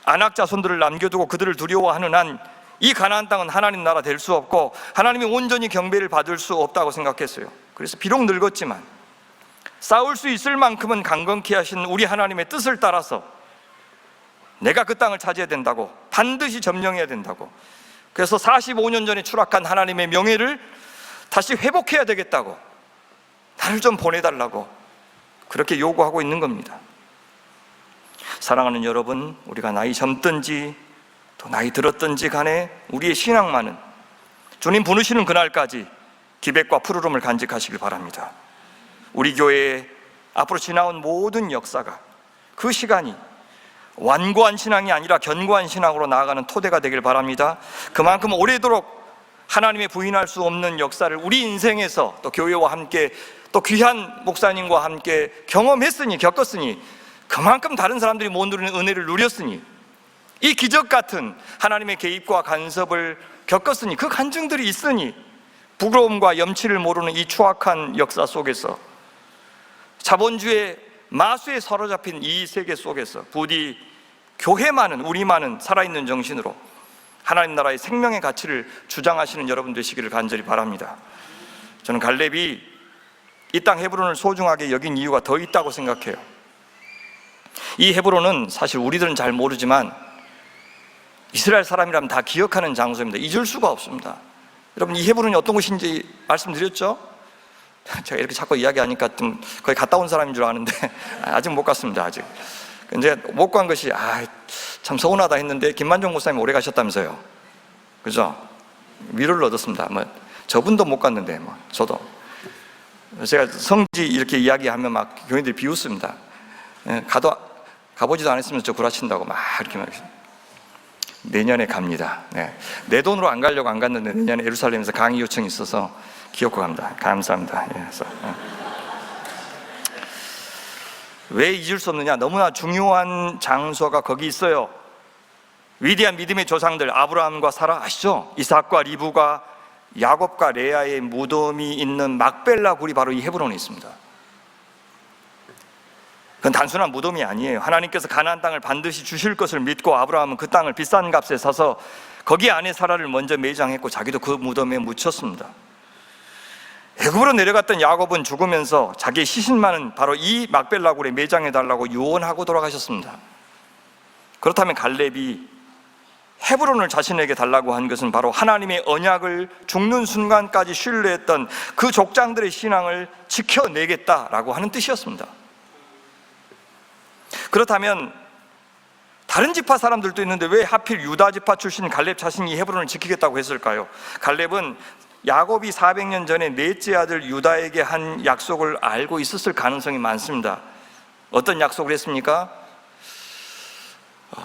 아낙자손들을 남겨두고 그들을 두려워하는 한 이 가나안 땅은 하나님 나라 될 수 없고 하나님이 온전히 경배를 받을 수 없다고 생각했어요. 그래서 비록 늙었지만 싸울 수 있을 만큼은 강건케 하신 우리 하나님의 뜻을 따라서 내가 그 땅을 차지해야 된다고, 반드시 점령해야 된다고, 그래서 45년 전에 추락한 하나님의 명예를 다시 회복해야 되겠다고, 나를 좀 보내달라고 그렇게 요구하고 있는 겁니다. 사랑하는 여러분, 우리가 나이 젊든지 또 나이 들었든지 간에 우리의 신앙만은 주님 부르시는 그날까지 기백과 푸르름을 간직하시길 바랍니다. 우리 교회에 앞으로 지나온 모든 역사가, 그 시간이 완고한 신앙이 아니라 견고한 신앙으로 나아가는 토대가 되길 바랍니다. 그만큼 오래도록 하나님의 부인할 수 없는 역사를 우리 인생에서 또 교회와 함께 또 귀한 목사님과 함께 경험했으니, 겪었으니, 그만큼 다른 사람들이 못 누리는 은혜를 누렸으니, 이 기적 같은 하나님의 개입과 간섭을 겪었으니, 그 간증들이 있으니, 부끄러움과 염치를 모르는 이 추악한 역사 속에서, 자본주의 마수에 사로잡힌 이 세계 속에서 부디 교회만은, 우리만은 살아있는 정신으로 하나님 나라의 생명의 가치를 주장하시는 여러분 되시기를 간절히 바랍니다. 저는 갈렙이 이 땅 헤브론을 소중하게 여긴 이유가 더 있다고 생각해요. 이 헤브론은 사실 우리들은 잘 모르지만 이스라엘 사람이라면 다 기억하는 장소입니다. 잊을 수가 없습니다. 여러분, 이 헤브론이 어떤 곳인지 말씀드렸죠? 제가 이렇게 자꾸 이야기하니까 좀 거의 갔다 온 사람인 줄 아는데 아직 못 갔습니다. 아직 이제 못 간 것이 참 서운하다 했는데, 김만종 목사님 오래 가셨다면서요, 그죠? 위로를 얻었습니다. 저분도 못 갔는데 저도. 제가 성지 이렇게 이야기하면 막 교인들이 비웃습니다. 가보지도 않았으면 저 구라친다고 막 이렇게 말해요. 내년에 갑니다. 내 돈으로 안 가려고 안 갔는데 내년에 예루살렘에서 강의 요청이 있어서 기억하고 갑니다. 감사합니다. 왜 잊을 수 없느냐? 너무나 중요한 장소가 거기 있어요. 위대한 믿음의 조상들 아브라함과 사라 아시죠? 이삭과 리브가, 야곱과 레아의 무덤이 있는 막벨라 굴이 바로 이 헤브론에 있습니다. 그건 단순한 무덤이 아니에요. 하나님께서 가나안 땅을 반드시 주실 것을 믿고 아브라함은 그 땅을 비싼 값에 사서 거기 안에 사라를 먼저 매장했고 자기도 그 무덤에 묻혔습니다. 애굽으로 내려갔던 야곱은 죽으면서 자기의 시신만은 바로 이 막벨라 굴에 매장해달라고 유언하고 돌아가셨습니다. 그렇다면 갈렙이 헤브론을 자신에게 달라고 한 것은 바로 하나님의 언약을 죽는 순간까지 신뢰했던 그 족장들의 신앙을 지켜내겠다라고 하는 뜻이었습니다. 그렇다면 다른 지파 사람들도 있는데 왜 하필 유다 지파 출신 갈렙 자신이 헤브론을 지키겠다고 했을까요? 갈렙은 야곱이 400년 전에 넷째 아들 유다에게 한 약속을 알고 있었을 가능성이 많습니다. 어떤 약속을 했습니까?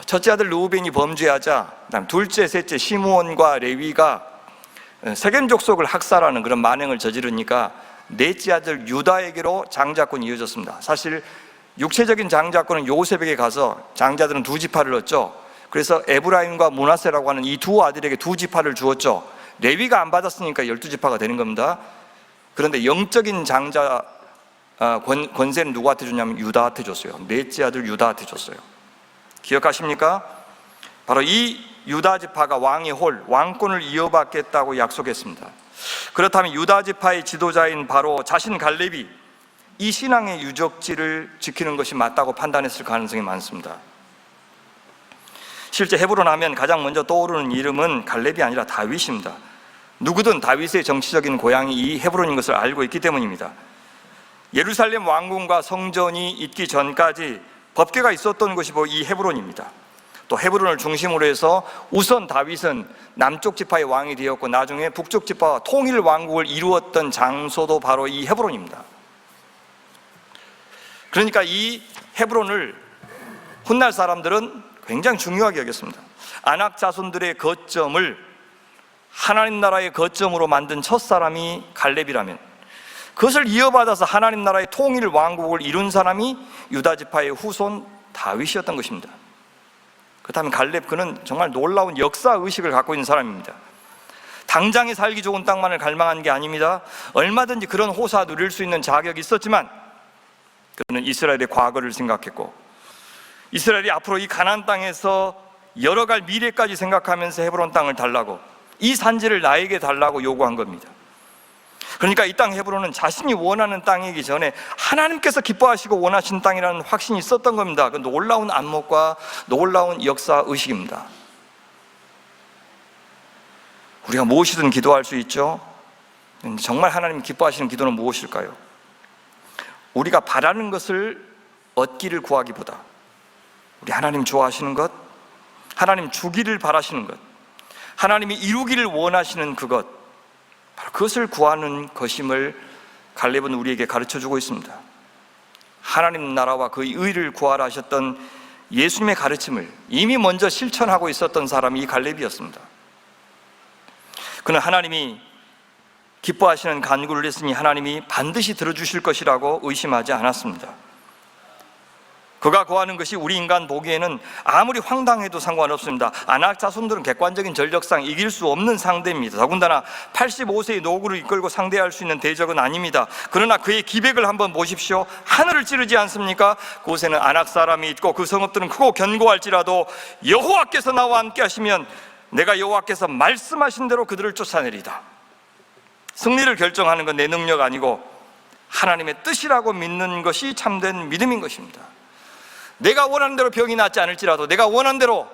첫째 아들 르우벤이 범죄하자 둘째, 셋째 시므온과 레위가 세겜 족속을 학살하는 그런 만행을 저지르니까 넷째 아들 유다에게로 장자권이 이어졌습니다. 사실 육체적인 장자권은 요셉에게 가서 장자들은 두 지파를 얻죠. 그래서 에브라임과 므낫세라고 하는 이 두 아들에게 두 지파를 주었죠. 레위가 안 받았으니까 12지파가 되는 겁니다. 그런데 영적인 장자 권세는 누구한테 줬냐면 유다한테 줬어요. 넷째 아들 유다한테 줬어요. 기억하십니까? 바로 이 유다 지파가 왕의 왕권을 이어받겠다고 약속했습니다. 그렇다면 유다 지파의 지도자인 바로 자신 갈렙이 이 신앙의 유적지를 지키는 것이 맞다고 판단했을 가능성이 많습니다. 실제 헤브론 하면 가장 먼저 떠오르는 이름은 갈렙이 아니라 다윗입니다. 누구든 다윗의 정치적인 고향이 이 헤브론인 것을 알고 있기 때문입니다. 예루살렘 왕궁과 성전이 있기 전까지 법궤가 있었던 곳이 바로 이 헤브론입니다. 또 헤브론을 중심으로 해서 우선 다윗은 남쪽 지파의 왕이 되었고 나중에 북쪽 지파와 통일 왕국을 이루었던 장소도 바로 이 헤브론입니다. 그러니까 이 헤브론을 훗날 사람들은 굉장히 중요하게 여겼습니다. 아낙 자손들의 거점을 하나님 나라의 거점으로 만든 첫 사람이 갈렙이라면, 그것을 이어받아서 하나님 나라의 통일 왕국을 이룬 사람이 유다 지파의 후손 다윗이었던 것입니다. 그렇다면 갈렙, 그는 정말 놀라운 역사 의식을 갖고 있는 사람입니다. 당장에 살기 좋은 땅만을 갈망한 게 아닙니다. 얼마든지 그런 호사 누릴 수 있는 자격이 있었지만 그는 이스라엘의 과거를 생각했고 이스라엘이 앞으로 이 가나안 땅에서 열어갈 미래까지 생각하면서 헤브론 땅을 달라고, 이 산지를 나에게 달라고 요구한 겁니다. 그러니까 이 땅 헤브론은 자신이 원하는 땅이기 전에 하나님께서 기뻐하시고 원하시는 땅이라는 확신이 있었던 겁니다. 그 놀라운 안목과 놀라운 역사 의식입니다. 우리가 무엇이든 기도할 수 있죠. 정말 하나님 기뻐하시는 기도는 무엇일까요? 우리가 바라는 것을 얻기를 구하기보다 우리 하나님 좋아하시는 것, 하나님 주기를 바라시는 것, 하나님이 이루기를 원하시는 그것, 바로 그것을 구하는 것임을 갈렙은 우리에게 가르쳐주고 있습니다. 하나님 나라와 그의 의를 구하라 하셨던 예수님의 가르침을 이미 먼저 실천하고 있었던 사람이 이 갈렙이었습니다. 그는 하나님이 기뻐하시는 간구를 했으니 하나님이 반드시 들어주실 것이라고 의심하지 않았습니다. 그가 구하는 것이 우리 인간 보기에는 아무리 황당해도 상관없습니다. 아낙 자손들은 객관적인 전력상 이길 수 없는 상대입니다. 더군다나 85세의 노구를 이끌고 상대할 수 있는 대적은 아닙니다. 그러나 그의 기백을 한번 보십시오. 하늘을 찌르지 않습니까? 그곳에는 아낙 사람이 있고 그 성읍들은 크고 견고할지라도 여호와께서 나와 함께 하시면 내가 여호와께서 말씀하신 대로 그들을 쫓아내리다. 승리를 결정하는 건 내 능력 아니고 하나님의 뜻이라고 믿는 것이 참된 믿음인 것입니다. 내가 원하는 대로 병이 낫지 않을지라도, 내가 원하는 대로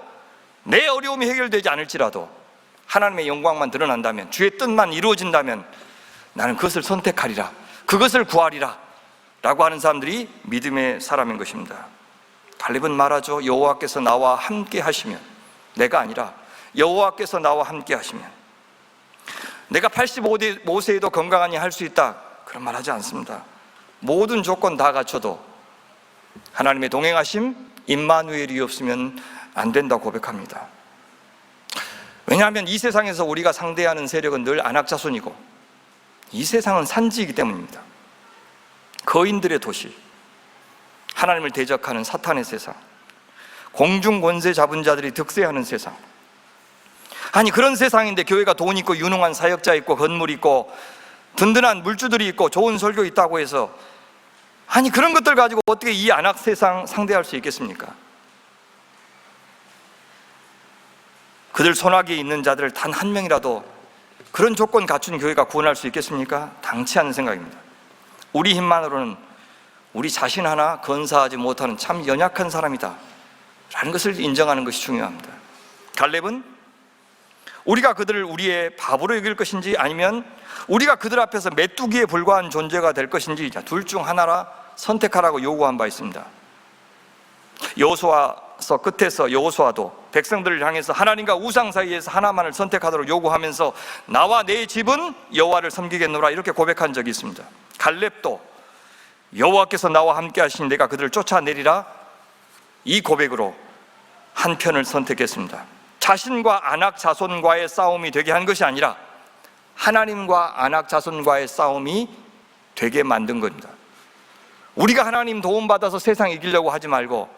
내 어려움이 해결되지 않을지라도 하나님의 영광만 드러난다면, 주의 뜻만 이루어진다면 나는 그것을 선택하리라, 그것을 구하리라 라고 하는 사람들이 믿음의 사람인 것입니다. 갈렙은 말하죠. 여호와께서 나와 함께 하시면, 내가 아니라 여호와께서 나와 함께 하시면, 내가 85세에도 건강하니 할 수 있다, 그런 말 하지 않습니다. 모든 조건 다 갖춰도 하나님의 동행하심, 임마누엘이 없으면 안 된다 고백합니다. 왜냐하면 이 세상에서 우리가 상대하는 세력은 늘 아낙 자손이고 이 세상은 산지이기 때문입니다. 거인들의 도시, 하나님을 대적하는 사탄의 세상, 공중 권세 잡은 자들이 득세하는 세상. 아니, 그런 세상인데 교회가 돈 있고 유능한 사역자 있고 건물 있고 든든한 물주들이 있고 좋은 설교 있다고 해서, 아니 그런 것들 가지고 어떻게 이 안악 세상 상대할 수 있겠습니까? 그들 손아귀에 있는 자들을 단 한 명이라도 그런 조건 갖춘 교회가 구원할 수 있겠습니까? 당치 않은 생각입니다. 우리 힘만으로는 우리 자신 하나 건사하지 못하는 참 연약한 사람이다 라는 것을 인정하는 것이 중요합니다. 갈렙은 우리가 그들을 우리의 바보로 여길 것인지 아니면 우리가 그들 앞에서 메뚜기에 불과한 존재가 될 것인지 둘 중 하나라 선택하라고 요구한 바 있습니다. 여호수아서 끝에서 여호수아도 백성들을 향해서 하나님과 우상 사이에서 하나만을 선택하도록 요구하면서 나와 내 집은 여호와를 섬기겠노라 이렇게 고백한 적이 있습니다. 갈렙도 여호와께서 나와 함께 하시니 내가 그들을 쫓아내리라, 이 고백으로 한 편을 선택했습니다. 자신과 아낙 자손과의 싸움이 되게 한 것이 아니라 하나님과 아낙 자손과의 싸움이 되게 만든 겁니다. 우리가 하나님 도움받아서 세상 이기려고 하지 말고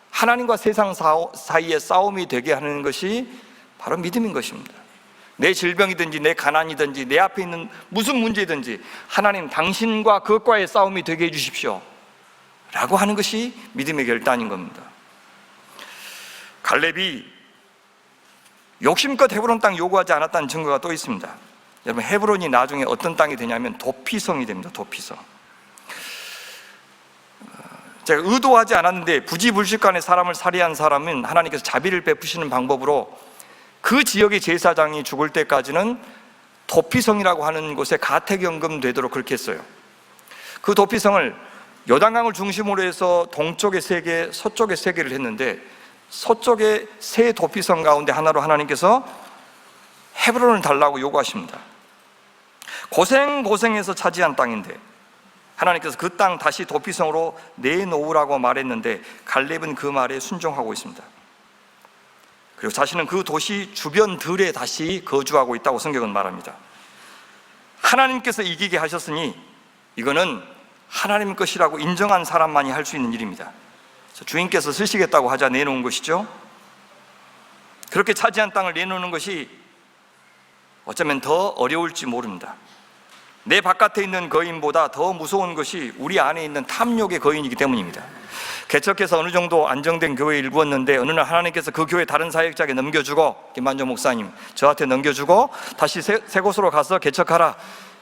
하나님과 세상 사이의 싸움이 되게 하는 것이 바로 믿음인 것입니다. 내 질병이든지 내 가난이든지 내 앞에 있는 무슨 문제든지 하나님 당신과 그것과의 싸움이 되게 해주십시오 라고 하는 것이 믿음의 결단인 겁니다. 갈렙이 욕심껏 헤브론 땅 요구하지 않았다는 증거가 또 있습니다. 여러분, 헤브론이 나중에 어떤 땅이 되냐면 도피성이 됩니다. 도피성. 제가 의도하지 않았는데 부지불식간에 사람을 살해한 사람은 하나님께서 자비를 베푸시는 방법으로 그 지역의 제사장이 죽을 때까지는 도피성이라고 하는 곳에 가택연금 되도록 그렇게 했어요. 그 도피성을 요단강을 중심으로 해서 동쪽에 3개, 서쪽에 3개를 했는데 서쪽의 3 도피성 가운데 하나로 하나님께서 헤브론을 달라고 요구하십니다. 고생해서 차지한 땅인데 하나님께서 그 땅 다시 도피성으로 내놓으라고 말했는데 갈렙은 그 말에 순종하고 있습니다. 그리고 자신은 그 도시 주변 들에 다시 거주하고 있다고 성경은 말합니다. 하나님께서 이기게 하셨으니 이거는 하나님 것이라고 인정한 사람만이 할 수 있는 일입니다. 주인께서 쓰시겠다고 하자 내놓은 것이죠. 그렇게 차지한 땅을 내놓는 것이 어쩌면 더 어려울지 모릅니다. 내 바깥에 있는 거인보다 더 무서운 것이 우리 안에 있는 탐욕의 거인이기 때문입니다. 개척해서 어느 정도 안정된 교회에 일구었는데 어느 날 하나님께서 그 교회 다른 사역자에게 넘겨주고, 김만정 목사님 저한테 넘겨주고 다시 새 곳으로 가서 개척하라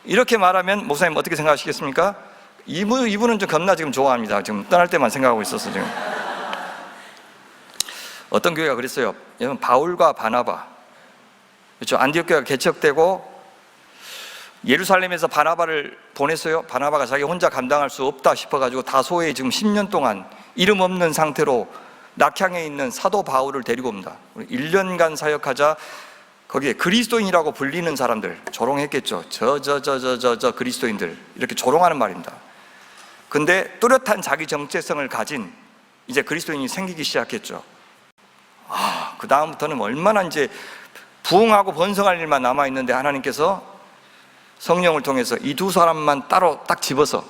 이렇게 말하면 목사님 어떻게 생각하시겠습니까? 이분은 좀 겁나 지금 좋아합니다. 지금 떠날 때만 생각하고 있었어 지금. 어떤 교회가 그랬어요. 여러분, 바울과 바나바, 그렇죠? 안디옥 교회가 개척되고 예루살렘에서 바나바를 보냈어요. 바나바가 자기 혼자 감당할 수 없다 싶어가지고 다소에 지금 10년 동안 이름 없는 상태로 낙향에 있는 사도 바울을 데리고 옵니다. 1년간 사역하자 거기에 그리스도인이라고 불리는 사람들 조롱했겠죠. 저 그리스도인들 이렇게 조롱하는 말입니다. 근데 뚜렷한 자기 정체성을 가진 이제 그리스도인이 생기기 시작했죠. 그 다음부터는 얼마나 이제 부흥하고 번성할 일만 남아있는데 하나님께서 성령을 통해서 이 2 사람만 따로 딱 집어서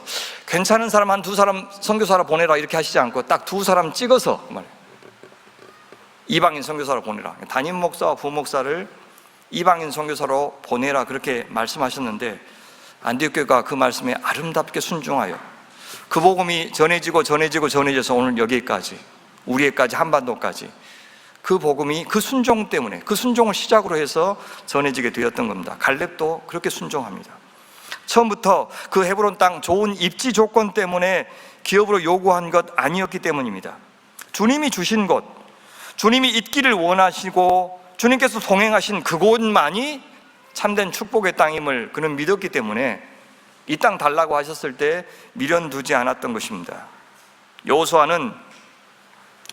괜찮은 사람 한 2 사람 선교사로 보내라 이렇게 하시지 않고 딱 2 사람 찍어서 이방인 선교사로 보내라, 담임 목사와 부목사를 이방인 선교사로 보내라 그렇게 말씀하셨는데 안디옥 교회가 그 말씀에 아름답게 순종하여 그 복음이 전해져서 오늘 여기까지 우리에까지 한반도까지 그 복음이 그 순종 때문에 그 순종을 시작으로 해서 전해지게 되었던 겁니다. 갈렙도 그렇게 순종합니다. 처음부터 그 헤브론 땅 좋은 입지 조건 때문에 기업으로 요구한 것 아니었기 때문입니다. 주님이 주신 곳, 주님이 있기를 원하시고 주님께서 동행하신 그곳만이 참된 축복의 땅임을 그는 믿었기 때문에 이 땅 달라고 하셨을 때 미련두지 않았던 것입니다. 여호수아는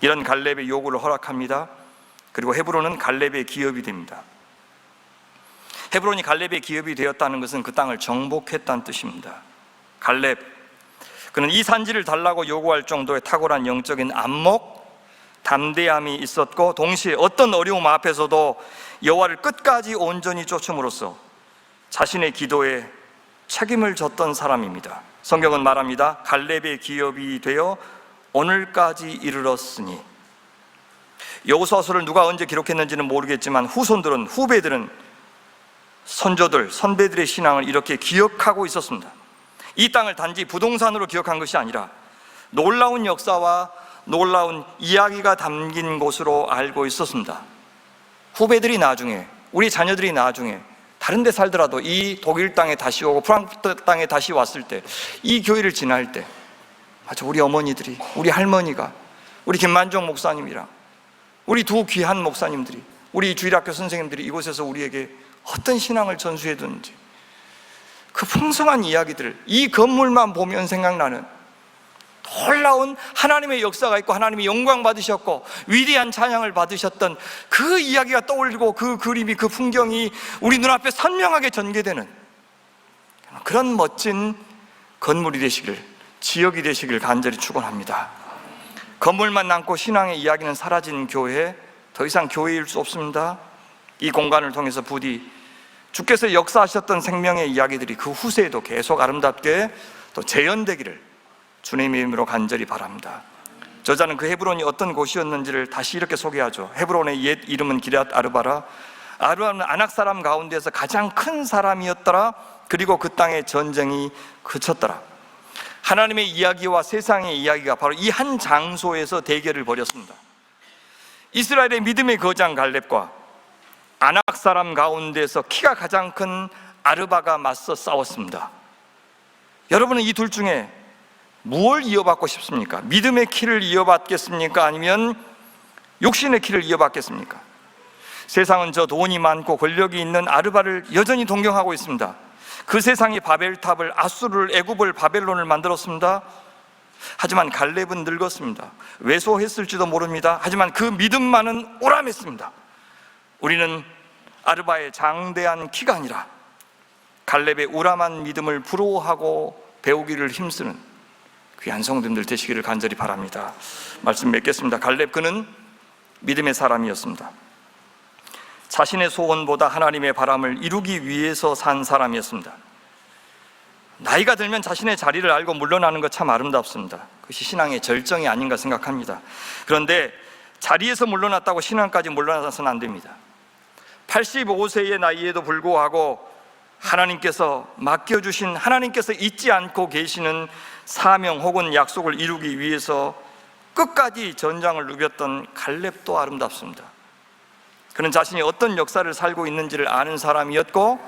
이런 갈렙의 요구를 허락합니다. 그리고 헤브론은 갈렙의 기업이 됩니다. 헤브론이 갈렙의 기업이 되었다는 것은 그 땅을 정복했다는 뜻입니다. 갈렙, 그는 이 산지를 달라고 요구할 정도의 탁월한 영적인 안목, 담대함이 있었고 동시에 어떤 어려움 앞에서도 여호와를 끝까지 온전히 쫓음으로써 자신의 기도에 책임을 졌던 사람입니다. 성경은 말합니다. 갈렙의 기업이 되어 오늘까지 이르렀으니. 여호수아서를 누가 언제 기록했는지는 모르겠지만 후배들은 선조들, 선배들의 신앙을 이렇게 기억하고 있었습니다. 이 땅을 단지 부동산으로 기억한 것이 아니라 놀라운 역사와 놀라운 이야기가 담긴 곳으로 알고 있었습니다. 후배들이 나중에, 우리 자녀들이 나중에 다른 데 살더라도 이 독일 땅에 다시 오고 프랑크푸르트 땅에 다시 왔을 때 이 교회를 지날 때 맞아, 우리 어머니들이, 우리 할머니가, 우리 김만정 목사님이랑 우리 2 귀한 목사님들이, 우리 주일학교 선생님들이 이곳에서 우리에게 어떤 신앙을 전수해줬는지 그 풍성한 이야기들을 이 건물만 보면 생각나는 놀라운 하나님의 역사가 있고 하나님이 영광 받으셨고 위대한 찬양을 받으셨던 그 이야기가 떠올리고 그 그림이, 그 풍경이 우리 눈앞에 선명하게 전개되는 그런 멋진 건물이 되시길, 지역이 되시길 간절히 축원합니다. 건물만 남고 신앙의 이야기는 사라진 교회, 더 이상 교회일 수 없습니다. 이 공간을 통해서 부디 주께서 역사하셨던 생명의 이야기들이 그 후세에도 계속 아름답게 또 재현되기를 주님의 이름으로 간절히 바랍니다. 저자는 그 헤브론이 어떤 곳이었는지를 다시 이렇게 소개하죠. 헤브론의 옛 이름은 기럇 아르바라, 아르바는 아낙 사람 가운데서 가장 큰 사람이었더라. 그리고 그 땅의 전쟁이 그쳤더라. 하나님의 이야기와 세상의 이야기가 바로 이 한 장소에서 대결을 벌였습니다. 이스라엘의 믿음의 거장 갈렙과 아낙 사람 가운데서 키가 가장 큰 아르바가 맞서 싸웠습니다. 여러분은 이 둘 중에 무엇을 이어받고 싶습니까? 믿음의 키를 이어받겠습니까? 아니면 욕심의 키를 이어받겠습니까? 세상은 저 돈이 많고 권력이 있는 아르바를 여전히 동경하고 있습니다. 그 세상이 바벨탑을, 아수르를, 애굽을, 바벨론을 만들었습니다. 하지만 갈렙은 늙었습니다. 왜소했을지도 모릅니다. 하지만 그 믿음만은 오람했습니다. 우리는 아르바의 장대한 키가 아니라 갈렙의 우람한 믿음을 부러워하고 배우기를 힘쓰는 귀한 성도님들 되시기를 간절히 바랍니다. 말씀 맺겠습니다. 갈렙, 그는 믿음의 사람이었습니다. 자신의 소원보다 하나님의 바람을 이루기 위해서 산 사람이었습니다. 나이가 들면 자신의 자리를 알고 물러나는 것 참 아름답습니다. 그것이 신앙의 절정이 아닌가 생각합니다. 그런데 자리에서 물러났다고 신앙까지 물러나서는 안 됩니다. 85세의 나이에도 불구하고 하나님께서 맡겨주신, 하나님께서 잊지 않고 계시는 사명 혹은 약속을 이루기 위해서 끝까지 전장을 누볐던 갈렙도 아름답습니다. 그는 자신이 어떤 역사를 살고 있는지를 아는 사람이었고,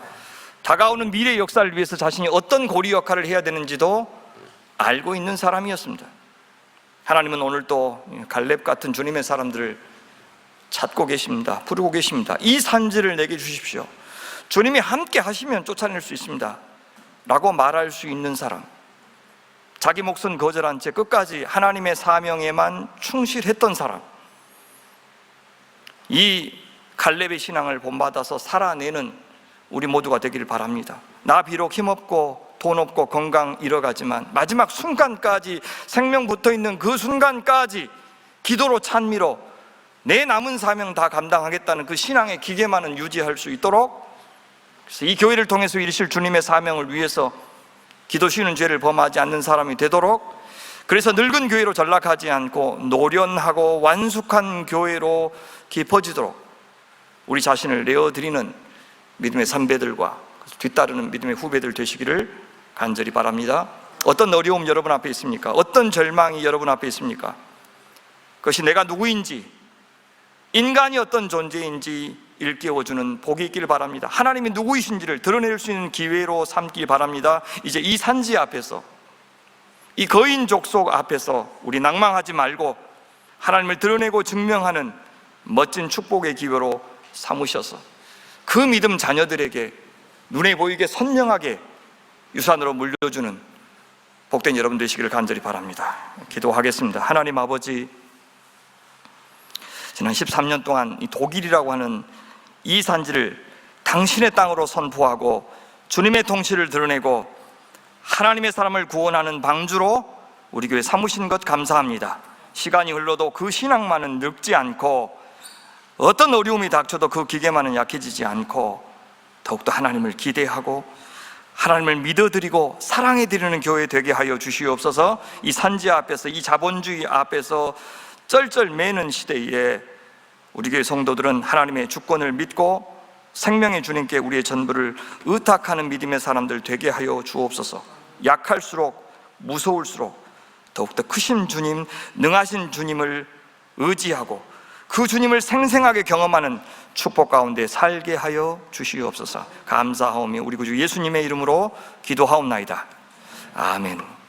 다가오는 미래 역사를 위해서 자신이 어떤 고리 역할을 해야 되는지도 알고 있는 사람이었습니다. 하나님은 오늘 또 갈렙 같은 주님의 사람들을 찾고 계십니다. 부르고 계십니다. 이 산지를 내게 주십시오. 주님이 함께 하시면 쫓아낼 수 있습니다 라고 말할 수 있는 사람, 자기 몫은 거절한 채 끝까지 하나님의 사명에만 충실했던 사람, 이 갈렙의 신앙을 본받아서 살아내는 우리 모두가 되기를 바랍니다. 나 비록 힘없고 돈 없고 건강 잃어가지만 마지막 순간까지, 생명 붙어있는 그 순간까지 기도로 찬미로 내 남은 사명 다 감당하겠다는 그 신앙의 기계만은 유지할 수 있도록, 그래서 이 교회를 통해서 이루실 주님의 사명을 위해서 기도 쉬는 죄를 범하지 않는 사람이 되도록, 그래서 늙은 교회로 전락하지 않고 노련하고 완숙한 교회로 깊어지도록 우리 자신을 내어드리는 믿음의 선배들과 뒤따르는 믿음의 후배들 되시기를 간절히 바랍니다. 어떤 어려움 여러분 앞에 있습니까? 어떤 절망이 여러분 앞에 있습니까? 그것이 내가 누구인지, 인간이 어떤 존재인지 일깨워주는 복이 있길 바랍니다. 하나님이 누구이신지를 드러낼 수 있는 기회로 삼기 바랍니다. 이제 이 산지 앞에서, 이 거인 족속 앞에서 우리 낭망하지 말고 하나님을 드러내고 증명하는 멋진 축복의 기회로 삼으셔서 그 믿음 자녀들에게 눈에 보이게 선명하게 유산으로 물려주는 복된 여러분 되시기를 간절히 바랍니다. 기도하겠습니다. 하나님 아버지, 지난 13년 동안 이 독일이라고 하는 이 산지를 당신의 땅으로 선포하고 주님의 통치를 드러내고 하나님의 사람을 구원하는 방주로 우리 교회 삼으신 것 감사합니다. 시간이 흘러도 그 신앙만은 늙지 않고, 어떤 어려움이 닥쳐도 그 기계만은 약해지지 않고 더욱더 하나님을 기대하고 하나님을 믿어드리고 사랑해드리는 교회 되게 하여 주시옵소서. 이 산지 앞에서, 이 자본주의 앞에서 쩔쩔 매는 시대에 우리 교회 성도들은 하나님의 주권을 믿고 생명의 주님께 우리의 전부를 의탁하는 믿음의 사람들 되게 하여 주옵소서. 약할수록, 무서울수록 더욱더 크신 주님, 능하신 주님을 의지하고 그 주님을 생생하게 경험하는 축복 가운데 살게 하여 주시옵소서. 감사하오며 우리 구주 예수님의 이름으로 기도하옵나이다. 아멘.